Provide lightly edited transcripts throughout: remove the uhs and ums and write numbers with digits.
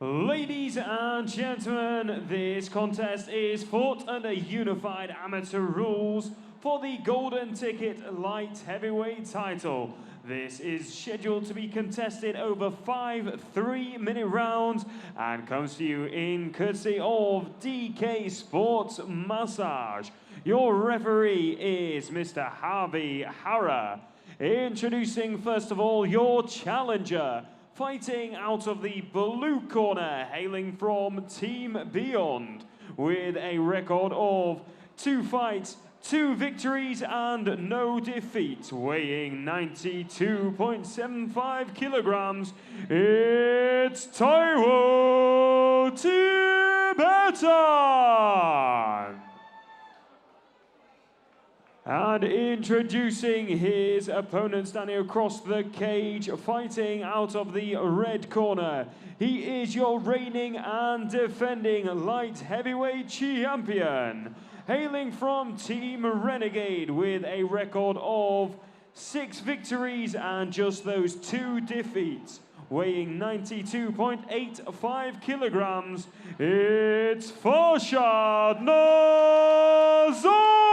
Ladies and gentlemen, this contest is fought under unified amateur rules for the Golden Ticket Light Heavyweight title. This is scheduled to be contested over 5 3-minute rounds and comes to you in courtesy of DK Sports Massage. Your referee is Mr. Harvey Hara. Introducing first of all your challenger, fighting out of the blue corner, hailing from Team Beyond, with a record of 2 fights, 2 victories and no defeats, weighing 92.75 kilograms, it's Taiwo Tibetan! And introducing his opponent standing across the cage, fighting out of the red corner, he is your reigning and defending light heavyweight champion, hailing from Team Renegade with a record of 6 victories and just those 2 defeats, weighing 92.85 kilograms, it's Farshard Nazarnia!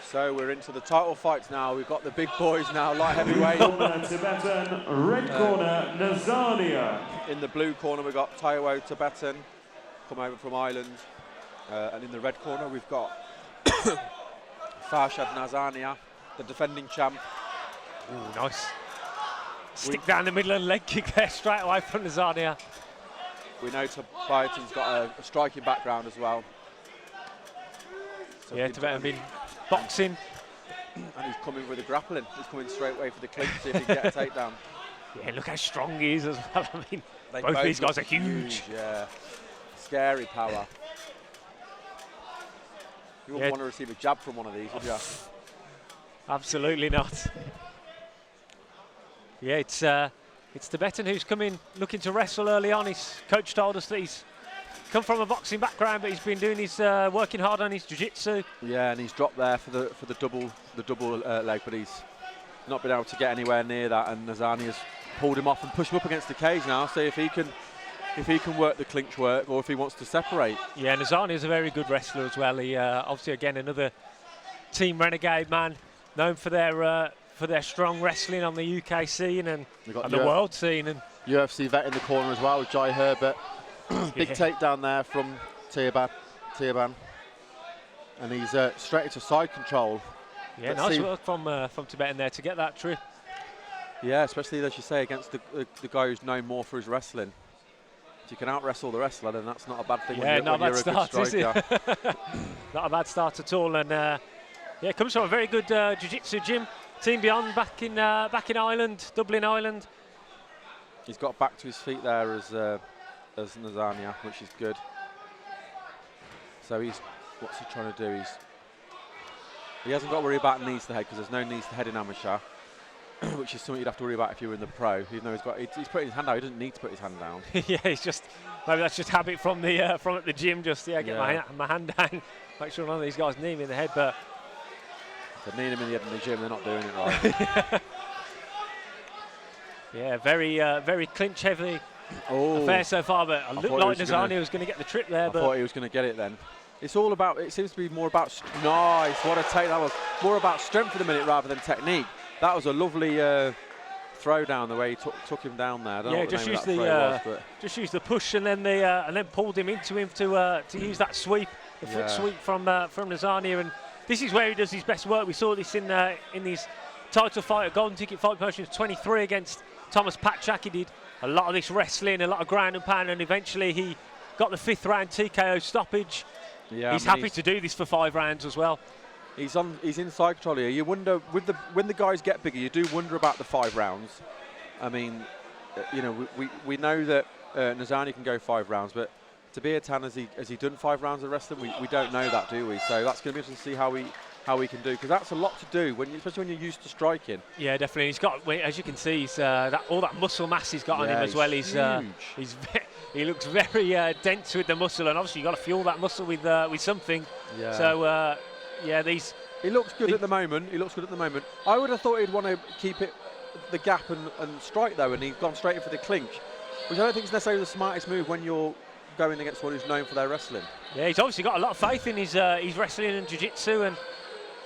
So we're into the title fights now. We've got the big boys now, light heavyweight. Tibetan, red corner, Nazarnia. In the blue corner, we've got Taiwo Tibetan, come over from Ireland. And in the red corner, we've got Farshard Nazarnia, the defending champ. Ooh, nice. Stick down the middle and leg kick there straight away from Nazarnia. We know Tibetan's got a striking background as well. So yeah, Tibetan been boxing. And he's coming with the grappling. He's coming straight away for the clinch, see if he can get a takedown. Yeah, look how strong he is as well. I mean, both these guys are huge. Yeah, scary power. You wouldn't want to receive a jab from one of these, would you? Absolutely not. Yeah, it's Tibetan who's come in looking to wrestle early on. His coach told us that he's come from a boxing background, but he's been doing his working hard on his jiu-jitsu. Yeah, and he's dropped there for the double leg, but he's not been able to get anywhere near that. And Nazarnia's pulled him off and pushed him up against the cage now. See if he can work the clinch work or if he wants to separate. Yeah, Nazarnia's a very good wrestler as well. He obviously again another Team Renegade man, known for their strong wrestling on the UK scene and the world scene. And UFC vet in the corner as well with Jai Herbert. Big takedown there from Tibetan. And he's straight into side control. Yeah, nice work from Tibetan there to get that trip. Yeah, especially as you say against the guy who's known more for his wrestling. If you can out-wrestle the wrestler, then that's not a bad thing. Yeah, when you're a good striker. Not a bad start at all. And yeah, comes from a very good jiu-jitsu gym. Team Beyond back in Ireland, Dublin, Ireland. He's got back to his feet there as Nazarnia, which is good. So what's he trying to do? He hasn't got to worry about knees to head because there's no knees to head in amateur, which is something you'd have to worry about if you were in the pro. Even though he's putting his hand out, he doesn't need to put his hand down. Yeah, maybe that's just habit from at the gym. Just get my hand down, make sure none of these guys knee me in the head. But if they need him in the head in the gym, they're not doing it right. Yeah, very clinch heavy affair so far, but it looked like Nazarnia was going to get the trip there. I thought he was going to get it then. It seems to be more about, nice, what a take that was. More about strength for the minute rather than technique. That was a lovely throw down the way he took him down there. I don't know what the name of that throw was, just used the push and then pulled him into him to use that sweep, the foot sweep from Nazarnia. And this is where he does his best work. We saw this in his title fight at Golden Ticket Fight Promotions 23 against Thomas Patchak. He did a lot of this wrestling, a lot of ground and pound, and eventually he got the 5th round TKO stoppage. Yeah, he's happy to do this for 5 rounds as well. He's in side control here. You wonder when the guys get bigger, you do wonder about the 5 rounds. I mean, we know that Nazarnia can go 5 rounds, but Tibetan has he done 5 rounds of wrestling? We don't know that, do we? So that's going to be interesting to see how we can do, because that's a lot to do especially when you're used to striking. Yeah, definitely. He's got, as you can see, he's all that muscle mass he's got on him as well. He looks very dense with the muscle, and obviously you've got to fuel that muscle with something. Yeah. So yeah, these He looks good at the moment. He looks good at the moment. I would have thought he'd want to keep it the gap and strike though, and he's gone straight in for the clinch, which I don't think is necessarily the smartest move when you're going against one who's known for their wrestling. Yeah, he's obviously got a lot of faith in his wrestling and jiu-jitsu, and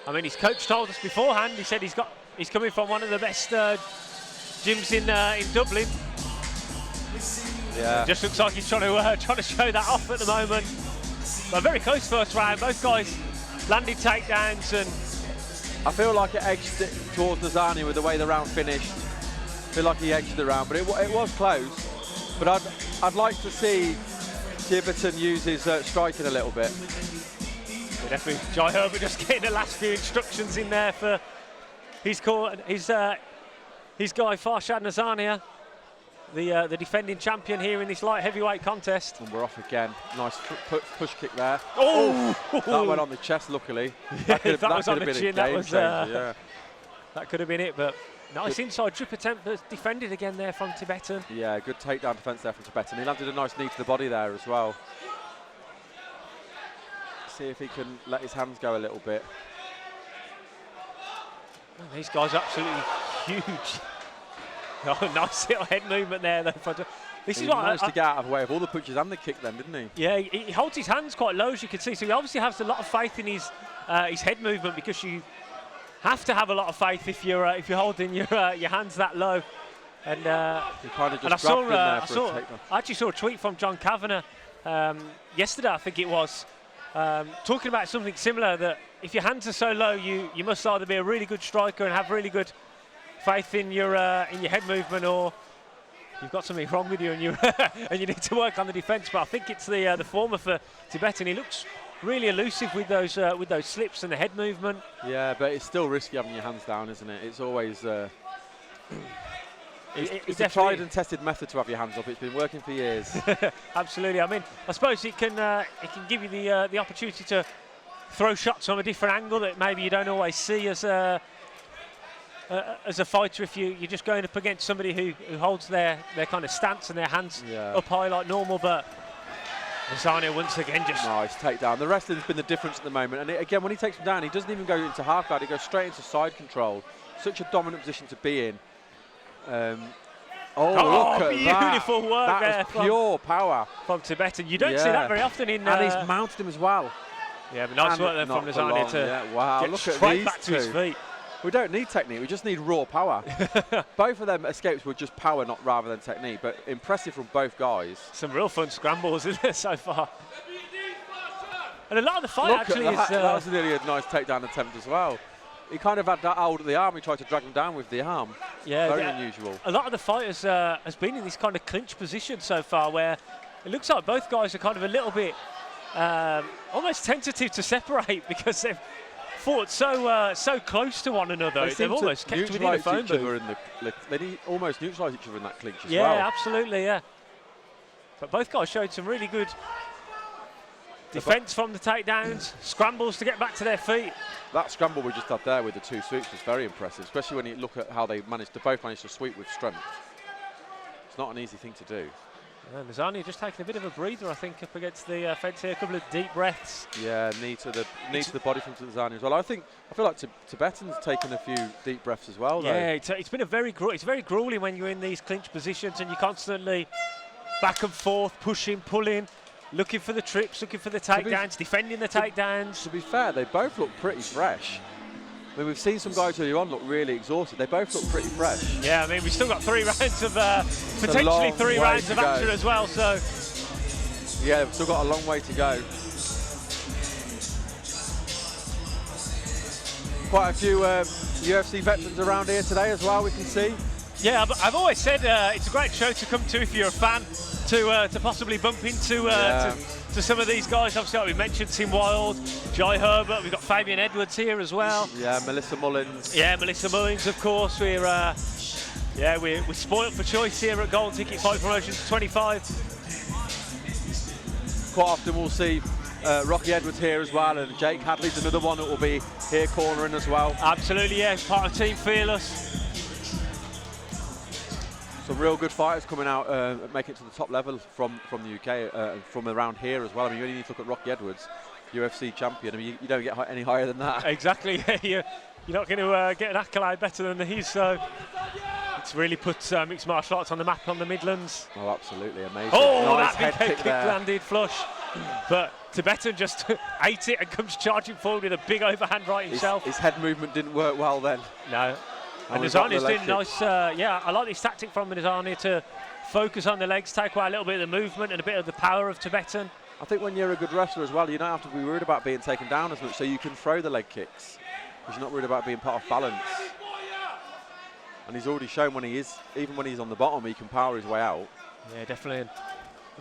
I mean his coach told us beforehand. He said he's coming from one of the best gyms in Dublin. Yeah, it just looks like he's trying to show that off at the moment. But very close first round. Both guys landed takedowns, and I feel like it edged it towards Nazarnia with the way the round finished. I feel like he edged the round, but it was close. But I'd like to see Tibetan use his striking a little bit. Yeah, definitely. Jai Herbert just getting the last few instructions in there for his guy Farshard Nazarnia, the defending champion here in this light heavyweight contest. And we're off again. Nice push kick there. Oh! That went on the chest, luckily. Yeah, that was on the chin. That could have been it, but nice inside trip attempt that's defended again there from Tibetan. Yeah, good takedown defence there from Tibetan. He landed a nice knee to the body there as well. See if he can let his hands go a little bit. Oh, these guys are absolutely huge. Oh, nice little head movement there though. This He is what managed to get out of the way of all the punches and the kick then, didn't he? Yeah, he holds his hands quite low, as you can see. So he obviously has a lot of faith in his head movement, because you have to have a lot of faith if you're holding your hands that low. And he kind of just grabbed in there for a takedown. I actually saw a tweet from John Kavanagh yesterday, I think it was, talking about something similar, that if your hands are so low, you must either be a really good striker and have really good faith in your head movement, or you've got something wrong with you and you and you need to work on the defence. But I think it's the former for Tibetan. He looks really elusive with those slips and the head movement. Yeah, but it's still risky having your hands down, isn't it? It's always it's a tried and tested method to have your hands up. It's been working for years. Absolutely. I mean, I suppose it can give you the opportunity to throw shots from a different angle that maybe you don't always see as a fighter, if you're just going up against somebody who holds their kind of stance and their hands up high like normal. But Nazarnia once again just nice takedown. The wrestling's been the difference at the moment, and again, when he takes him down, he doesn't even go into half guard. He goes straight into side control. Such a dominant position to be in. Look at beautiful that. work there. That was pure power from Tibetan. You don't see that very often in. And he's mounted him as well. Yeah, but nice work there from Nazarnia to wow, get look straight at back to his feet. We don't need technique, we just need raw power. Both of them escapes were just power, not rather than technique, but impressive from both guys. Some real fun scrambles, isn't there, so far? And a lot of the fight actually is... that was nearly a nice takedown attempt as well. He kind of had that hold of the arm, he tried to drag him down with the arm. Yeah, very unusual. A lot of the fight has been in this kind of clinch position so far, where it looks like both guys are kind of a little bit almost tentative to separate, because they've fought so close to one another. They've almost kept within a phone booth. They almost neutralise each other in that clinch as well. Yeah, absolutely, yeah. But both guys showed some really good defence from the takedowns, scrambles to get back to their feet. That scramble we just had there with the two sweeps was very impressive, especially when you look at how they both managed to sweep with strength. It's not an easy thing to do. Nazarnia just taking a bit of a breather, I think, up against the fence here. A couple of deep breaths. Yeah, knee to the body from Nazarnia as well. I feel like Tibetan's taken a few deep breaths as well. Yeah, it's been it's very grueling when you're in these clinch positions and you're constantly back and forth, pushing, pulling, looking for the trips, looking for the takedowns, defending the takedowns. To be fair, they both look pretty fresh. I mean, we've seen some guys earlier on look really exhausted. They both look pretty fresh. Yeah, I mean, we've still got 3 rounds of, potentially 3 rounds of action as well, so. Yeah, we've still got a long way to go. Quite a few UFC veterans around here today as well, we can see. Yeah, I've always said it's a great show to come to if you're a fan, to possibly bump into to some of these guys. Obviously, like we mentioned, Tim Wild, Jai Herbert, we've got Fabian Edwards here as well. Yeah, Melissa Mullins. Yeah, Melissa Mullins, of course. We're spoilt for choice here at Golden Ticket Fight Promotions 25. Quite often we'll see Rocky Edwards here as well, and Jake Hadley's another one that will be here cornering as well. Absolutely, yeah, part of Team Fearless. Some real good fighters coming out, making it to the top level from the UK, from around here as well. I mean, you only need to look at Rocky Edwards. UFC champion. I mean, you don't get any higher than that. Exactly. You're not going to get an accolade better than his. So it's really put mixed martial arts on the map on the Midlands. Oh, absolutely amazing. Oh, nice that big head kick there. landed flush. But Tibetan just ate it and comes charging forward with a big overhand right himself. His head movement didn't work well then. No. And Nazarnia's doing nice. Yeah, I like this tactic from Nazarnia to focus on the legs, take away a little bit of the movement and a bit of the power of Tibetan. I think when you're a good wrestler as well, you don't have to be worried about being taken down as much, so you can throw the leg kicks because you're not worried about being put off balance. And he's already shown when he is, even when he's on the bottom, he can power his way out. Yeah, definitely.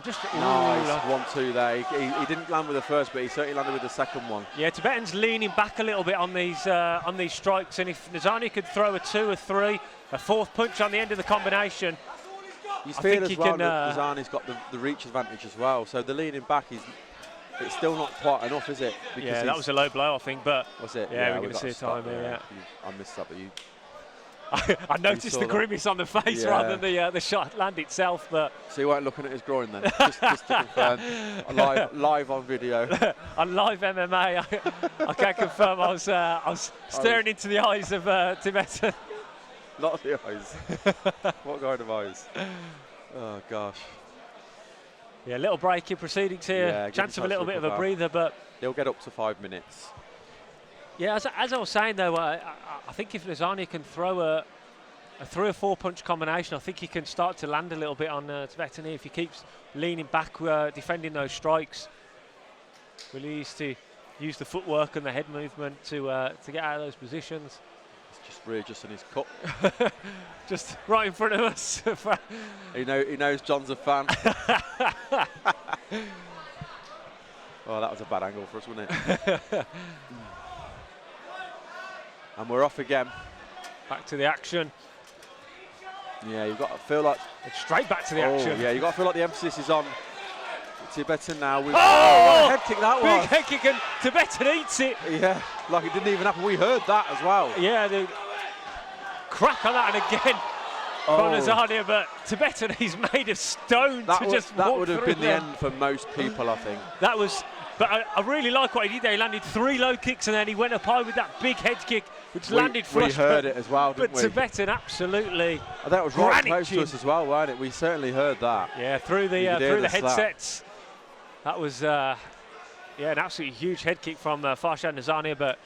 Just nice 1-2 there. He didn't land with the first, but he certainly landed with the second one. Yeah, Tibetan's leaning back a little bit on these strikes, and if Nazarnia could throw a 2 or 3, a 4th punch on the end of the combination, You feel as well that Nazarnia's got the reach advantage as well. So the leaning back it's still not quite enough, is it? Because yeah, that was a low blow, I think. But was it? Yeah, we're going to see a time here. Yeah. I missed that, but you. I noticed the grimace on the face rather than the shot land itself. But so you weren't looking at his groin then, just to confirm. live on video. On live MMA, I can confirm I was staring into the eyes of Tibetan. Not the eyes. What kind of eyes? Oh gosh. Yeah, little break in proceedings here. Yeah, chance of a little bit of a breather, but they'll get up to 5 minutes. Yeah, as I was saying though, I think if Nazarnia can throw a 3 or 4 punch combination, I think he can start to land a little bit on Tibetan if he keeps leaning back, defending those strikes. Really needs to use the footwork and the head movement to get out of those positions. It's just readjusting his cut. Just right in front of us. He knows John's a fan. Oh, that was a bad angle for us, wasn't it? And we're off again. Back to the action. Yeah, you've got to feel like... It's straight back to the action. Yeah, you've got to feel like the emphasis is on Tibetan now. What a head kick that was. Big head kick and Tibetan eats it. Yeah, like it didn't even happen. We heard that as well. Yeah, the crack on that and again from Nazarnia, but Tibetan, he's made of stone to just walk That would have been the end for most people, I think. That was... But I really like what he did there. He landed 3 low kicks and then he went up high with that big head kick, which landed flush. We heard it as well, didn't we? But Tibetan absolutely. That was right close to us as well, wasn't it? We certainly heard that. Yeah, through the headsets. That was an absolutely huge head kick from Farshard Nazarnia. But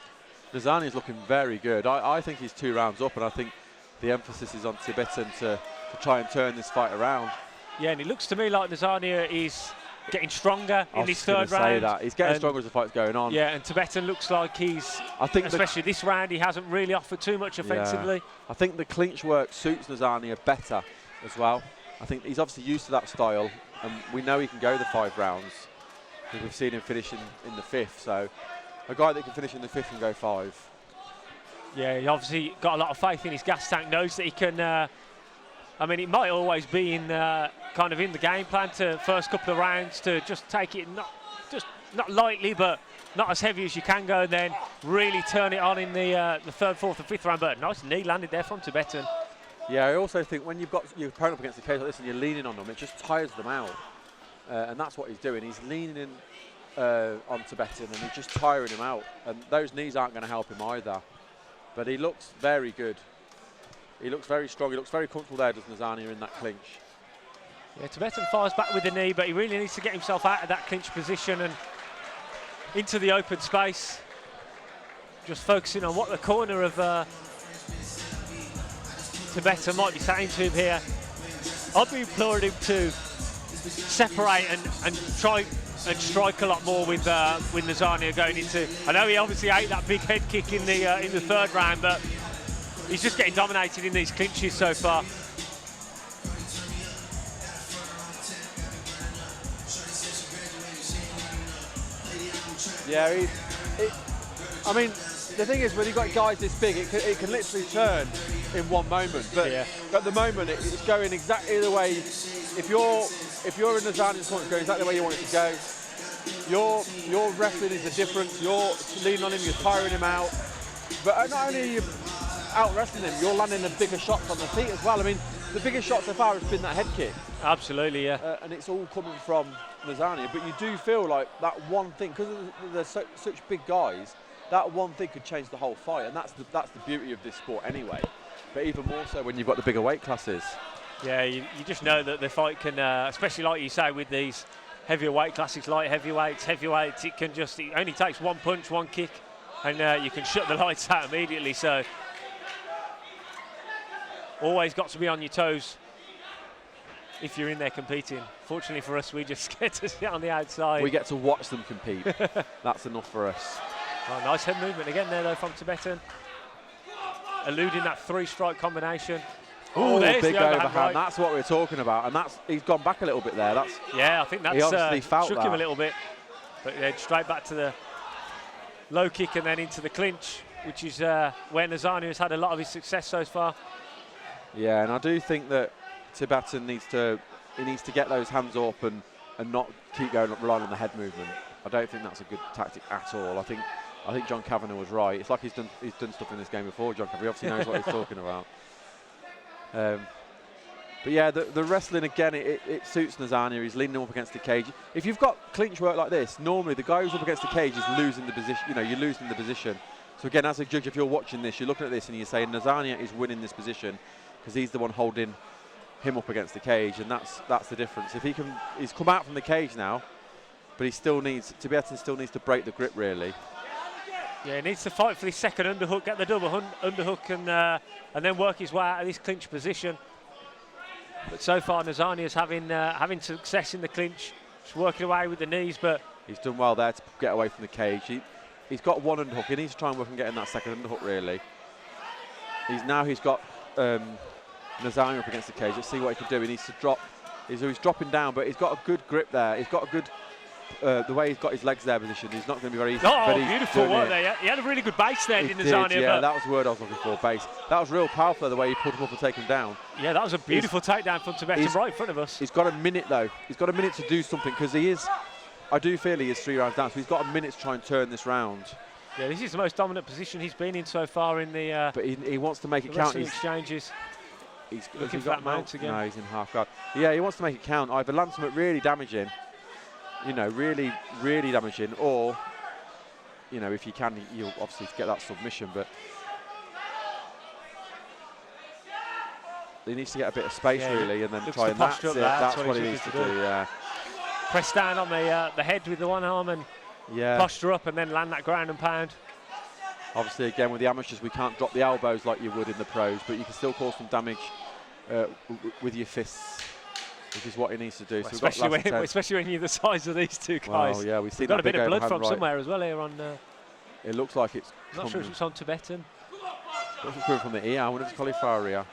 Nazarnia's looking very good. I think he's 2 rounds up, and I think the emphasis is on Tibetan to try and turn this fight around. Yeah, and it looks to me like Nazarnia is getting stronger in this 3rd round. He's getting stronger as the fight's going on. Yeah, and Tibetan looks like especially this round, he hasn't really offered too much offensively. Yeah. I think the clinch work suits Nazarnia better as well. I think he's obviously used to that style, and we know he can go the 5 rounds. We've seen him finish in the 5th, so a guy that can finish in the 5th and go 5. Yeah, he obviously got a lot of faith in his gas tank, knows that he can... I mean, it might always be in kind of in the game plan to first couple of rounds to just take it not lightly, but not as heavy as you can go, and then really turn it on in the 3rd, 4th, and 5th round. But nice knee landed there from Tibetan. Yeah, I also think when you've got your opponent up against a case like this and you're leaning on them, it just tires them out, and that's what he's doing. He's leaning in on Tibetan, and he's just tiring him out. And those knees aren't going to help him either. But he looks very good. He looks very strong. He looks very comfortable there, does Nazarnia, in that clinch. Yeah, Tibetan fires back with the knee, but he really needs to get himself out of that clinch position and into the open space. Just focusing on what the corner of Tibetan might be saying to him here. I'd be imploring him to separate and try and strike a lot more with Nazarnia going into... I know he obviously ate that big head kick in the 3rd round, but he's just getting dominated in these clinches so far. Yeah, I mean, the thing is, when you've got guys this big, it can literally turn in one moment. But at the moment, it's going exactly the way. If you're in Nazarnia's corner, it's going exactly the way you want it to go. Your wrestling is the difference. You're leaning on him, you're tiring him out. But not only are you out wrestling him, you're landing the bigger shots on the feet as well. I mean, the biggest shot so far has been that head kick. Absolutely, yeah. And it's all coming from Nazarnia, but you do feel like that one thing, because they're such big guys, that one thing could change the whole fight, and that's the beauty of this sport anyway. But even more so when you've got the bigger weight classes. Yeah, you just know that the fight can, especially like you say with these heavier weight classes, light heavyweights, it only takes one punch, one kick, and you can shut the lights out immediately. So always got to be on your toes if you're in there competing. Fortunately for us, we just get to sit on the outside. We get to watch them compete. That's enough for us. Oh, nice head movement again there though from Tibetan. Eluding that 3-strike combination. Oh, there's big the overhand. Right. That's what we're talking about, and he's gone back a little bit there. Yeah, I think that's he obviously felt shook that. him a little bit. But yeah, straight back to the low kick and then into the clinch, which is where Nazarnia has had a lot of his success so far. Yeah, and I do think that Tibetan needs to get those hands up and not keep relying on the head movement. I don't think that's a good tactic at all. I think John Kavanagh was right. It's like he's done stuff in this game before. John Kavanagh obviously knows what he's talking about. But yeah, the wrestling again, it suits Nazarnia. He's leaning up against the cage. If you've got clinch work like this, normally the guy who's up against the cage is losing the position. You know, you're losing the position. So again, as a judge, if you're watching this, you're looking at this and you're saying Nazarnia is winning this position because he's the one holding him up against the cage, and that's the difference. If he's come out from the cage now, but Tibetan still needs to break the grip really. Yeah, he needs to fight for this second underhook, get the double underhook, and then work his way out of this clinch position. But so far, Nazarnia is having success in the clinch, just working away with the knees. But he's done well there to get away from the cage. He's got one underhook. He needs to try and work on getting that second underhook really. He's got Nazarnia up against the cage. Let's see what he can do. He needs to drop. He's dropping down, but he's got a good grip there. He's got a good. The way he's got his legs there positioned, he's not going to be very easy. Oh, beautiful work there. He had a really good base there, didn't Nazarnia? Yeah, that was the word I was looking for, base. That was real powerful, the way he pulled him up and take him down. Yeah, that was a beautiful takedown from Tibetan right in front of us. He's got a minute, though. He's got a minute to do something, because I do feel he is 3 rounds down, so he's got a minute to try and turn this round. Yeah, this is the most dominant position he's been in so far in the but he wants to make it count. Exchanges. He's looking for that mount again. No, he's in half guard. Yeah, he wants to make it count. Either land something really damaging, you know, really, really damaging, or, you know, if you can, you'll obviously get that submission, but he needs to get a bit of space, really, and then try and that's it. That's what he needs to do, yeah. Press down on the head with the one arm and posture up and then land that ground and pound. Obviously, again, with the amateurs, we can't drop the elbows like you would in the pros, but you can still cause some damage with your fists, which is what he needs to do. Well, so especially when you're the size of these two guys. Well, yeah, we've seen got a bit of blood from somewhere as well here on. It looks like it's. I'm not sure if it's on Tibetan. Looks like it's from the ear. I wonder if it's cauliflower ear.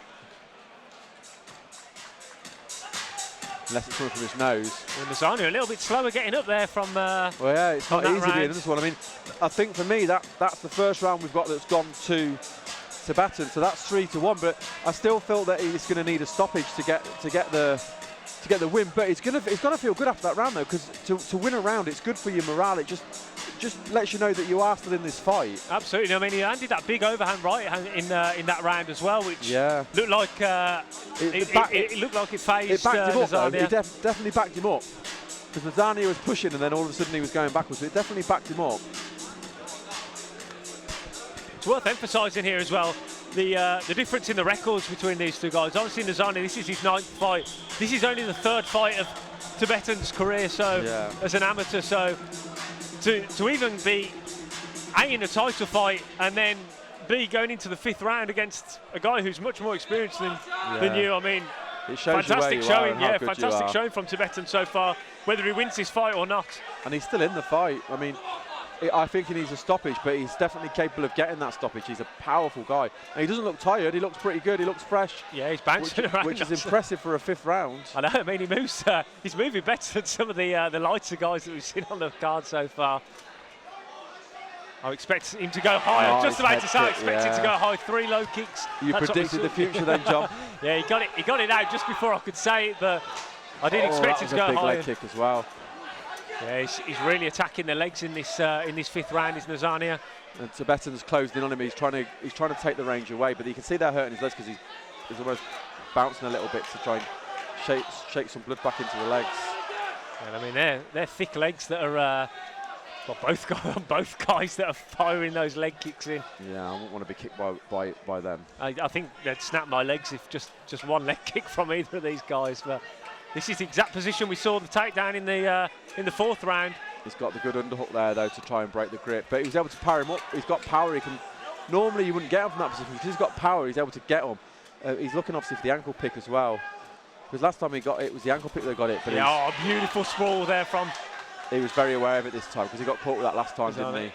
Unless it's coming from his nose. Well, Nazarnia a little bit slower getting up there from. Well, yeah, it's not easy being in this one. I mean, I think for me that's the first round we've got that's gone to Tibetan, so that's 3-1. But I still feel that he's going to need a stoppage to get the win. But it's going to feel good after that round though, because to win a round, it's good for your morale. It just lets you know that you are still in this fight. Absolutely. I mean, he landed that big overhand right hand in that round as well, which looked like it looked like it phased. It backed him up. Though. It definitely backed him up, because Nazarnia was pushing and then all of a sudden he was going backwards. So it definitely backed him up. It's worth emphasising here as well the difference in the records between these two guys. Obviously, Nazarnia, this is his 9th fight. This is only the 3rd fight of Tibetan's career, so as an amateur. So to even be A, in a title fight, and then B, going into the 5th round against a guy who's much more experienced than you. I mean, it shows fantastic showing. Yeah, fantastic showing from Tibetan so far, whether he wins this fight or not. And he's still in the fight. I mean, I think he needs a stoppage, but he's definitely capable of getting that stoppage. He's a powerful guy. And he doesn't look tired. He looks pretty good. He looks fresh. Yeah, he's bouncing around. Which is impressive for a 5th round. I know. I mean, he moves. He's moving better than some of the lighter guys that we've seen on the card so far. I expect him to go high. I was just about to say, I expect him to go high. 3 low kicks. You predicted the future then, John. Yeah, he got it out just before I could say it, but I didn't expect him to go high. That was a big leg kick as well. Yeah, he's really attacking the legs in this 5th round, is Nazarnia. And Tibetan's closed in on him. He's trying to take the range away, but you can see they're hurting his legs because he's almost bouncing a little bit to try and shake some blood back into the legs. And I mean, they're thick legs that are got both guys that are firing those leg kicks in. Yeah, I wouldn't want to be kicked by them. I think they'd snap my legs if just one leg kick from either of these guys. But this is the exact position we saw the takedown in the fourth round. He's got the good underhook there though to try and break the grip, but he was able to power him up. He's got power. He can. Normally you wouldn't get him from that position. Because he's got power. He's able to get him. He's looking obviously for the ankle pick as well. Because last time he got it was the ankle pick that got it. But yeah, beautiful sprawl there from. He was very aware of it this time because he got caught with that last time, didn't he?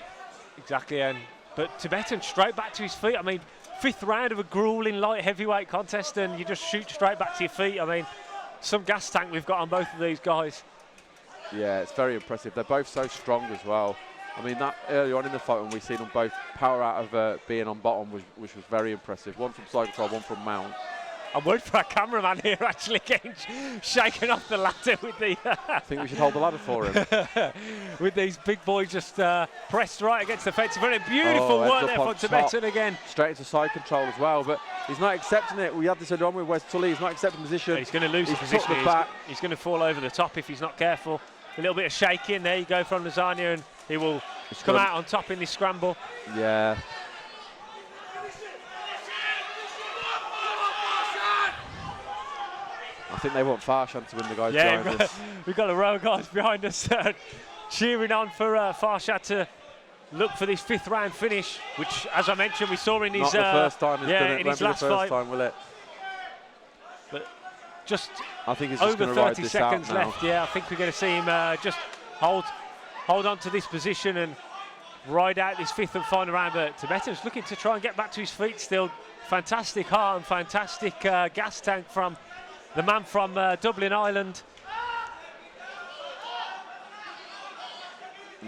Exactly, but Tibetan straight back to his feet. I mean, fifth round of a grueling light heavyweight contest and you just shoot straight back to your feet. I mean, some gas tank we've got on both of these guys. Yeah, it's very impressive. They're both so strong as well. I mean, that earlier on in the fight when we seen them both power out of being on bottom, which was very impressive. One from Cyclotron, one from Mount. I'm worried for our cameraman here actually getting shaken off the ladder with the... I think we should hold the ladder for him. With these big boys just pressed right against the fence. Very beautiful work there from Tibetan again. Straight into side control as well, but he's not accepting it. We had this earlier on with Wes Tully. He's not accepting position. He's going to lose the position. He's going to fall over the top if he's not careful. A little bit of shaking. There you go from Nazarnia, and he will come out on top in this scramble. Yeah. I think they want Farshard to win the guys behind us. We've got a row of guys behind us cheering on for Farshard to look for this fifth round finish, which, as I mentioned, we saw in his not the first time in his last fight. Time, will it? But just I think it's over just 30 seconds left. Yeah, I think we're going to see him just hold on to this position and ride out this fifth and final round. But Tibetan's looking to try and get back to his feet still. Fantastic heart and fantastic gas tank from the man from Dublin, Ireland.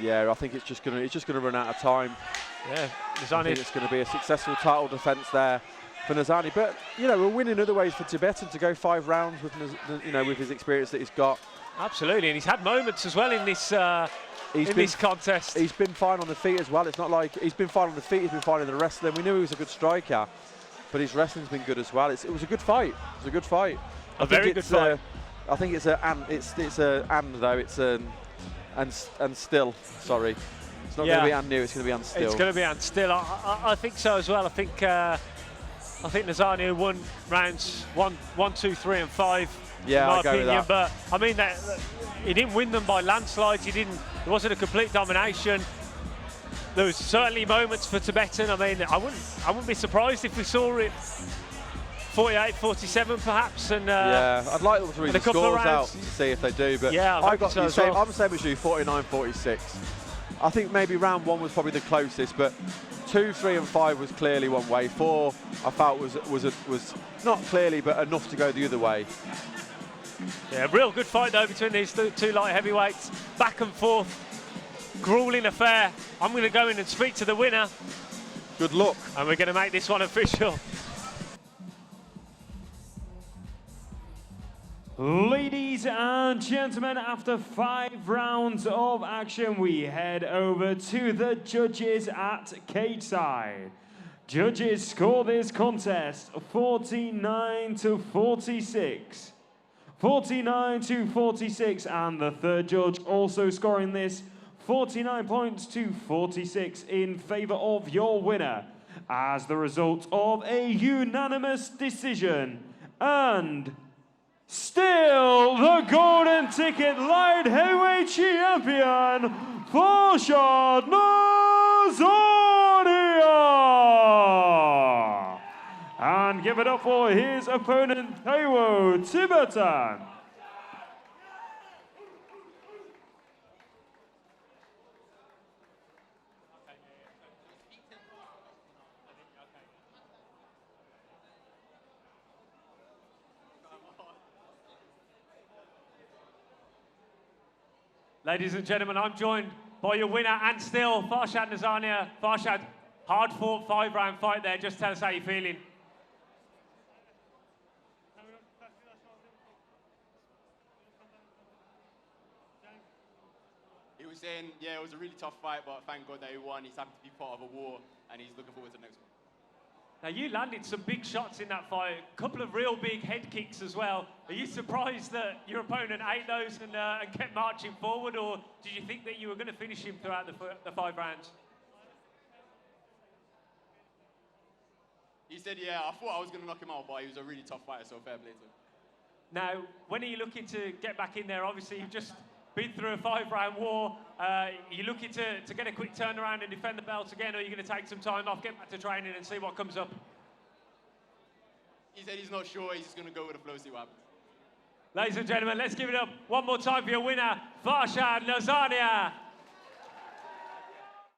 Yeah, I think it's just gonna run out of time. Yeah, I think it's going to be a successful title defence there for Nazarnia. But you know, we're winning other ways for Tibetan to go 5 rounds with with his experience that he's got. Absolutely, and he's had moments as well in this this contest. He's been fine on the feet as well. It's not like he's been fine on the feet. He's been fine in the wrestling. We knew he was a good striker, but his wrestling's been good as well. It was a good fight. It was a good fight. A very good fight. I think it's and still. Sorry, it's not going to be and new. It's going to be and still. It's going to be and still. I think so as well. I think Nazarnia won rounds 1, 2, 3, and 5. Yeah, in my I go opinion. with that. But I mean, he didn't win them by landslides. It wasn't a complete domination. There was certainly moments for Tibetan. I mean, I wouldn't be surprised if we saw it 48-47 perhaps. And yeah, I'd like them to read the scores out to see if they do. But yeah, I'm the same as you, 49-46. I think maybe round 1 was probably the closest, but 2, 3, and 5 was clearly one way. 4, I felt was not clearly, but enough to go the other way. Yeah, real good fight though between these two light heavyweights, back and forth, grueling affair. I'm going to go in and speak to the winner. Good luck. And we're going to make this one official. Ladies and gentlemen, after 5 rounds of action, we head over to the judges at cage side. Judges score this contest 49-46. 49-46, and the third judge also scoring this 49 points to 46 in favour of your winner as the result of a unanimous decision. And still the golden ticket light heavyweight champion, Farshard Nazarnia! And give it up for his opponent, Taiwo Tibetan. Ladies and gentlemen, I'm joined by your winner and still, Farshard Nazarnia. Farshard, hard-fought 5-round fight there. Just tell us how you're feeling. He was saying, yeah, it was a really tough fight, but thank God that he won. He's happy to be part of a war, and he's looking forward to the next one. Now, you landed some big shots in that fight, a couple of real big head kicks as well. Are you surprised that your opponent ate those and kept marching forward, or did you think that you were going to finish him throughout the 5 rounds? He said, yeah, I thought I was going to knock him out, but he was a really tough fighter, so fair play to him. Now, when are you looking to get back in there? Obviously, you've just been through a 5-round war. Are you looking to get a quick turnaround and defend the belt again, or are you going to take some time off, get back to training and see what comes up? He said he's not sure, he's just going to go with the flow, see what happens. Ladies and gentlemen, let's give it up one more time for your winner, Farshard Nazarnia.